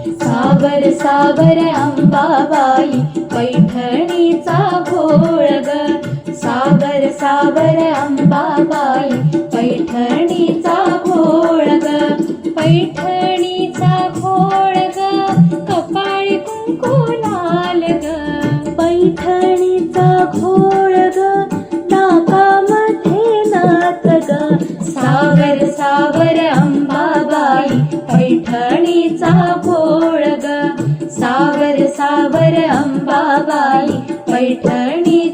सावर सावर अंबाबाई पैठणीचा घोळ ग, सावर सावर अंबाबाई पैठणीचा घोळ ग, पैठणीचा घोळ ग, कपाळी कुंकू लाल ग, पैठणीचा घोळ ग, नाकामध्ये नाक ग, सावर सावर अंबाबाई पैठणीचा घोळ ग, सावर सावर अंबाबाई पैठणी